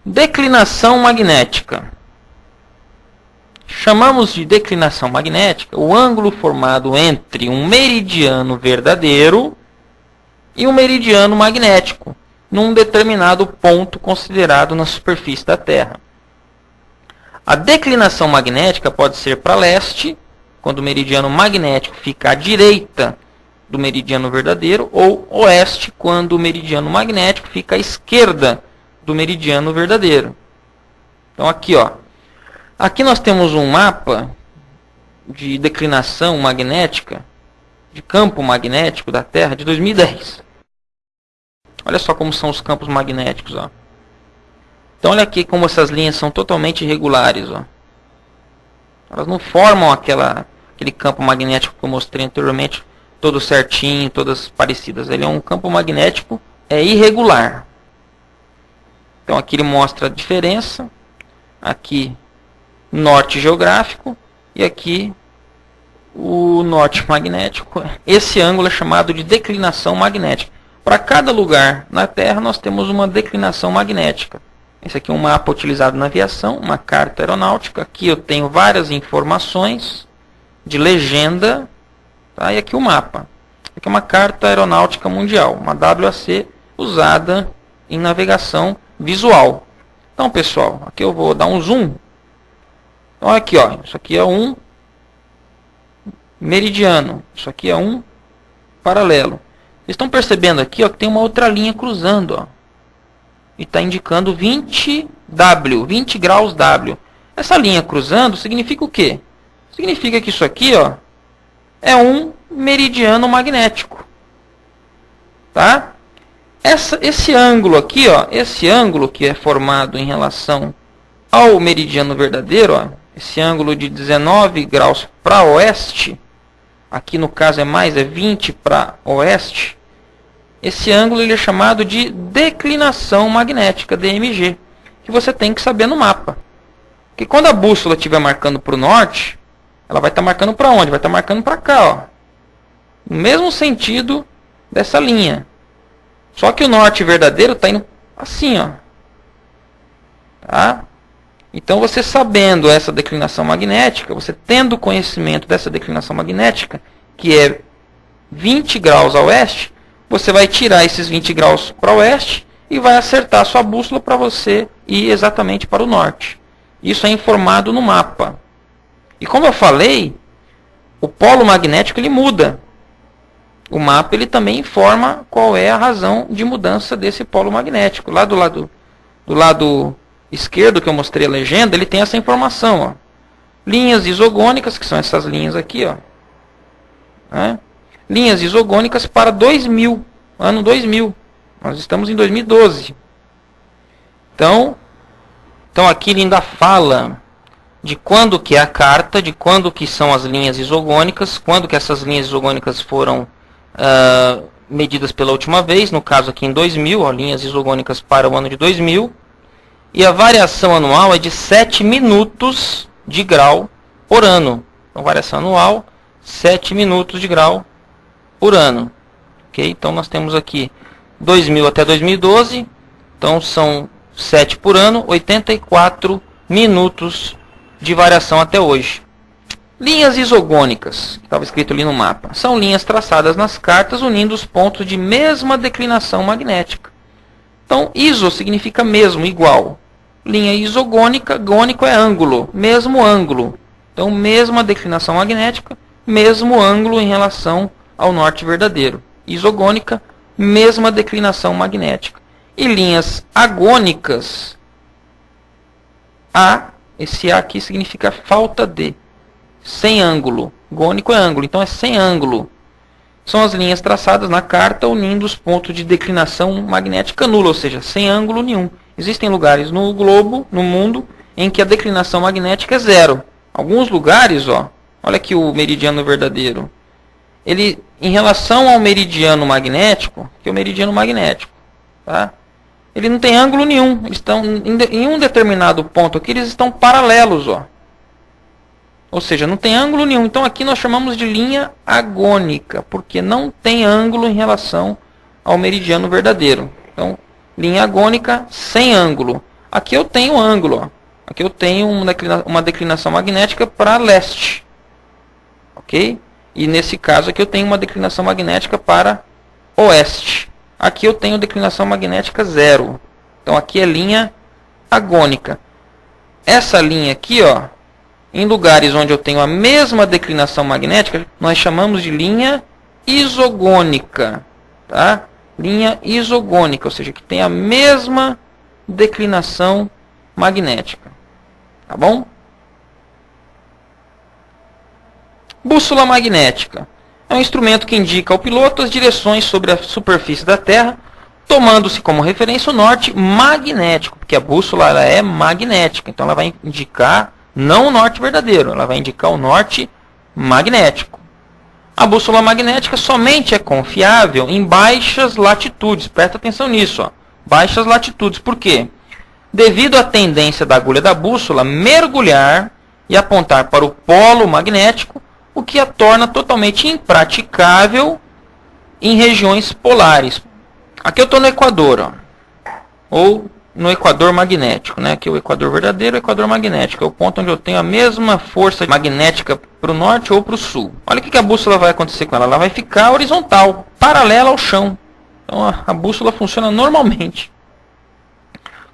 Declinação magnética. Chamamos de declinação magnética o ângulo formado entre um meridiano verdadeiro e um meridiano magnético, num determinado ponto considerado na superfície da Terra. A declinação magnética pode ser para leste, quando o meridiano magnético fica à direita do meridiano verdadeiro, ou oeste, quando o meridiano magnético fica à esquerda do meridiano verdadeiro. Então aqui, ó, aqui nós temos um mapa de declinação magnética, de campo magnético da Terra de 2010. Olha só como são os campos magnéticos, ó. Então olha aqui como essas linhas são totalmente irregulares, ó. Elas não formam aquele campo magnético que eu mostrei anteriormente, todo certinho, todas parecidas. Ele é um campo magnético irregular. Então aqui ele mostra a diferença. Aqui norte geográfico e aqui o norte magnético. Esse ângulo é chamado de declinação magnética. Para cada lugar na Terra nós temos uma declinação magnética. Esse aqui é um mapa utilizado na aviação, uma carta aeronáutica. Aqui eu tenho várias informações de legenda, tá? E aqui o mapa. Aqui é uma carta aeronáutica mundial, uma WAC usada em navegação visual. Então, pessoal, aqui eu vou dar um zoom. Então, aqui, ó, isso aqui é um meridiano, isso aqui é um paralelo. Vocês estão percebendo aqui, ó, que tem uma outra linha cruzando, ó, e está indicando 20 graus W. Essa linha cruzando significa o quê? Significa que isso aqui, ó, é um meridiano magnético, tá? Esse ângulo aqui, ó, esse ângulo que é formado em relação ao meridiano verdadeiro, ó, esse ângulo de 19 graus para oeste, aqui no caso é 20 para oeste, esse ângulo ele é chamado de declinação magnética, DMG, que você tem que saber no mapa. Porque quando a bússola estiver marcando para o norte, ela vai estar marcando para onde? Vai estar marcando para cá, ó, no mesmo sentido dessa linha. Só que o norte verdadeiro está indo assim, ó. Tá? Então, você sabendo essa declinação magnética, você tendo conhecimento dessa declinação magnética, que é 20 graus a oeste, você vai tirar esses 20 graus para oeste e vai acertar a sua bússola para você ir exatamente para o norte. Isso é informado no mapa. E como eu falei, o polo magnético ele muda. O mapa ele também informa qual é a razão de mudança desse polo magnético. Lá do lado esquerdo, que eu mostrei a legenda, ele tem essa informação, ó. Linhas isogônicas, que são essas linhas aqui, ó, né? Linhas isogônicas para 2000, ano 2000. Nós estamos em 2012. Então aqui ele ainda fala de quando que é a carta, de quando que são as linhas isogônicas, quando que essas linhas isogônicas foram medidas pela última vez, no caso aqui em 2000, ó, linhas isogônicas para o ano de 2000. E a variação anual é de 7 minutos de grau por ano. Então, variação anual, 7 minutos de grau por ano. Okay? Então, nós temos aqui 2000 até 2012. Então, são 7 por ano, 84 minutos de variação até hoje. Linhas isogônicas, que estava escrito ali no mapa, são linhas traçadas nas cartas unindo os pontos de mesma declinação magnética. Então, iso significa mesmo, igual. Linha isogônica, gônico é ângulo, mesmo ângulo. Então, mesma declinação magnética, mesmo ângulo em relação ao norte verdadeiro. Isogônica, mesma declinação magnética. E linhas agônicas, esse A aqui significa falta de, sem ângulo. Gônico é ângulo, então é sem ângulo. São as linhas traçadas na carta unindo os pontos de declinação magnética nula, ou seja, sem ângulo nenhum. Existem lugares no globo, no mundo, em que a declinação magnética é zero. Alguns lugares, ó, olha aqui o meridiano verdadeiro. Ele, em relação ao meridiano magnético, que é o meridiano magnético, tá? Ele não tem ângulo nenhum. Eles estão em um determinado ponto aqui, eles estão paralelos, ó. Ou seja, não tem ângulo nenhum. Então aqui nós chamamos de linha agônica, porque não tem ângulo em relação ao meridiano verdadeiro. Então, linha agônica sem ângulo. Aqui eu tenho ângulo, ó. Aqui eu tenho uma declinação magnética para leste. Ok? E nesse caso aqui eu tenho uma declinação magnética para oeste. Aqui eu tenho declinação magnética 0. Então aqui é linha agônica. Essa linha aqui, ó, em lugares onde eu tenho a mesma declinação magnética, nós chamamos de linha isogônica. Tá? Linha isogônica, ou seja, que tem a mesma declinação magnética. Tá bom? Bússola magnética. É um instrumento que indica ao piloto as direções sobre a superfície da Terra, tomando-se como referência o norte magnético, porque a bússola ela é magnética, então ela vai indicar não o norte verdadeiro, ela vai indicar o norte magnético. A bússola magnética somente é confiável em baixas latitudes, presta atenção nisso, ó. Baixas latitudes, por quê? Devido à tendência da agulha da bússola mergulhar e apontar para o polo magnético, o que a torna totalmente impraticável em regiões polares. Aqui eu estou no Equador, ó, ou no Equador magnético, né? Aqui é o Equador verdadeiro, o Equador magnético. É o ponto onde eu tenho a mesma força magnética para o norte ou para o sul. Olha o que a bússola vai acontecer com ela. Ela vai ficar horizontal, paralela ao chão. Então a bússola funciona normalmente.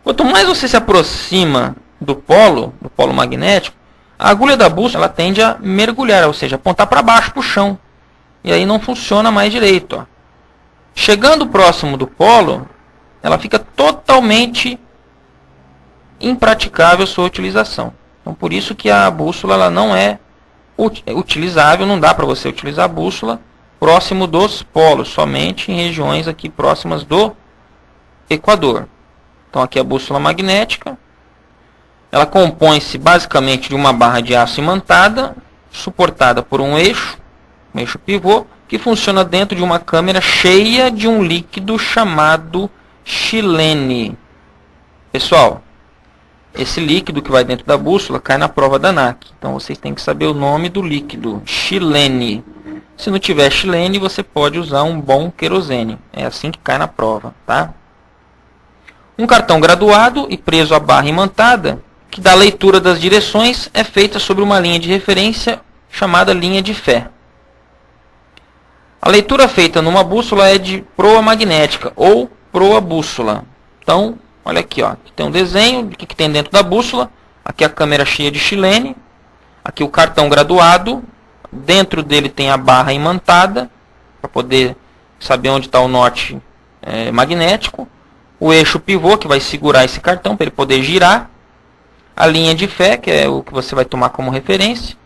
Quanto mais você se aproxima do polo magnético, a agulha da bússola ela tende a mergulhar, ou seja, apontar para baixo, para o chão. E aí não funciona mais direito, ó. Chegando próximo do polo, ela fica totalmente impraticável a sua utilização. Então, por isso que a bússola ela não é utilizável, não dá para você utilizar a bússola próximo dos polos, somente em regiões aqui próximas do Equador. Então, aqui é a bússola magnética. Ela compõe-se basicamente de uma barra de aço imantada, suportada por um eixo pivô, que funciona dentro de uma câmara cheia de um líquido chamado xilene. Pessoal, esse líquido que vai dentro da bússola cai na prova da ANAC. Então vocês têm que saber o nome do líquido, xilene. Se não tiver xilene, você pode usar um bom querosene. É assim que cai na prova, tá? Um cartão graduado e preso à barra imantada, que dá leitura das direções, é feita sobre uma linha de referência chamada linha de fé. A leitura feita numa bússola é de proa magnética ou proa bússola. Então, olha aqui, ó, aqui tem um desenho do que tem dentro da bússola. Aqui a câmera cheia de xilene. Aqui o cartão graduado. Dentro dele tem a barra imantada, para poder saber onde está o norte magnético. O eixo pivô, que vai segurar esse cartão para ele poder girar. A linha de fé, que é o que você vai tomar como referência.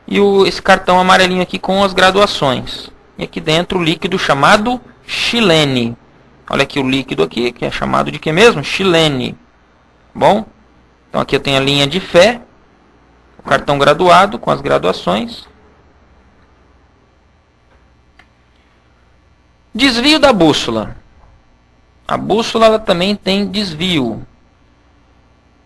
E esse cartão amarelinho aqui com as graduações. E aqui dentro o líquido chamado xilene. Olha aqui o líquido aqui, que é chamado de que mesmo? Xilene. Bom, então aqui eu tenho a linha de fé, o cartão graduado com as graduações. Desvio da bússola. A bússola ela também tem desvio.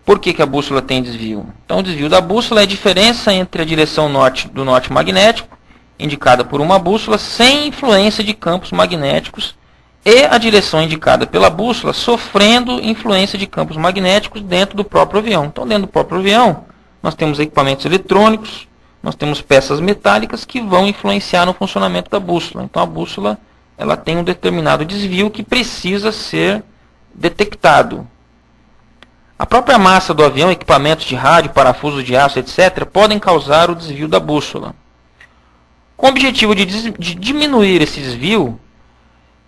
Por que a bússola tem desvio? Então, o desvio da bússola é a diferença entre a direção norte do norte magnético, indicada por uma bússola, sem influência de campos magnéticos, e a direção indicada pela bússola, sofrendo influência de campos magnéticos dentro do próprio avião. Então, dentro do próprio avião, nós temos equipamentos eletrônicos, nós temos peças metálicas que vão influenciar no funcionamento da bússola. Então, a bússola ela tem um determinado desvio que precisa ser detectado. A própria massa do avião, equipamentos de rádio, parafusos de aço, etc., podem causar o desvio da bússola. Com o objetivo de diminuir esse desvio,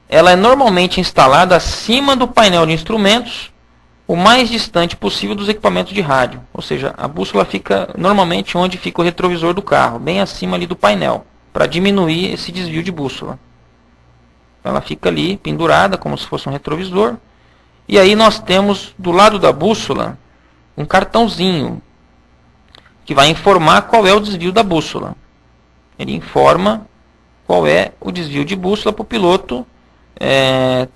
ela é normalmente instalada acima do painel de instrumentos, o mais distante possível dos equipamentos de rádio. Ou seja, a bússola fica normalmente onde fica o retrovisor do carro, bem acima ali do painel, para diminuir esse desvio de bússola. Então, ela fica ali pendurada como se fosse um retrovisor. E aí nós temos do lado da bússola um cartãozinho que vai informar qual é o desvio da bússola. Ele informa qual é o desvio de bússola para o piloto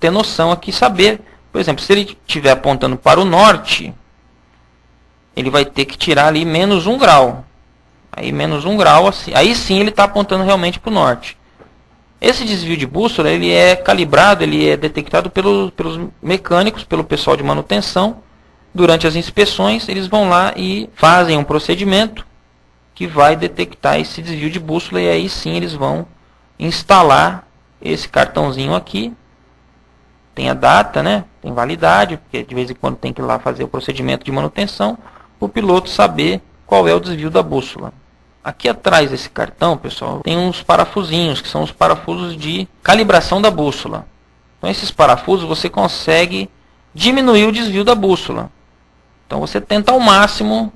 ter noção aqui, saber. Por exemplo, se ele estiver apontando para o norte, ele vai ter que tirar ali menos 1 grau. Aí menos 1 grau, assim, aí sim ele está apontando realmente para o norte. Esse desvio de bússola ele é calibrado, ele é detectado pelos mecânicos, pelo pessoal de manutenção, durante as inspeções, eles vão lá e fazem um procedimento que vai detectar esse desvio de bússola, e aí sim eles vão instalar esse cartãozinho aqui. Tem a data, né? Tem validade, porque de vez em quando tem que ir lá fazer o procedimento de manutenção, o piloto saber qual é o desvio da bússola. Aqui atrás desse cartão, pessoal, tem uns parafusinhos, que são os parafusos de calibração da bússola. Então esses parafusos você consegue diminuir o desvio da bússola. Então você tenta ao máximo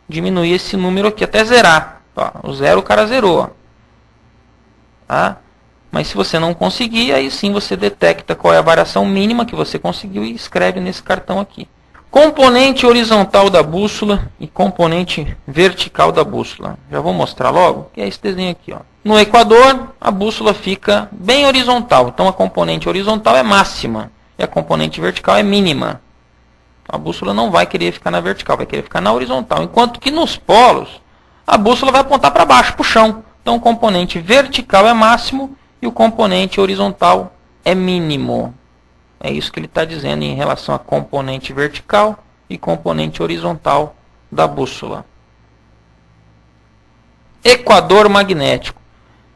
diminuir esse número aqui até zerar. Ó, o zero o cara zerou. Ó. Tá? Mas se você não conseguir, aí sim você detecta qual é a variação mínima que você conseguiu e escreve nesse cartão aqui. Componente horizontal da bússola e componente vertical da bússola. Já vou mostrar logo, que é esse desenho aqui. Ó. No equador, a bússola fica bem horizontal. Então a componente horizontal é máxima e a componente vertical é mínima. A bússola não vai querer ficar na vertical, vai querer ficar na horizontal. Enquanto que nos polos, a bússola vai apontar para baixo, para o chão. Então o componente vertical é máximo e o componente horizontal é mínimo. É isso que ele está dizendo em relação a componente vertical e componente horizontal da bússola. Equador magnético.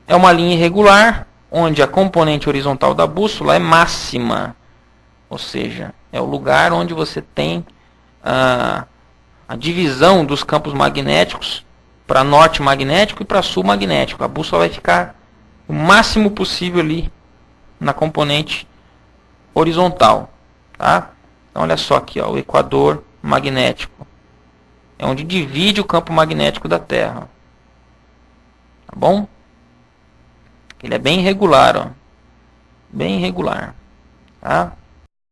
É uma linha irregular, onde a componente horizontal da bússola é máxima. Ou seja, é o lugar onde você tem a divisão dos campos magnéticos para norte magnético e para sul magnético. A bússola vai ficar o máximo possível ali na componente horizontal. Tá? Então, olha só aqui, ó, o equador magnético. É onde divide o campo magnético da Terra. Tá bom? Ele é bem irregular. Ó. Bem irregular. Tá?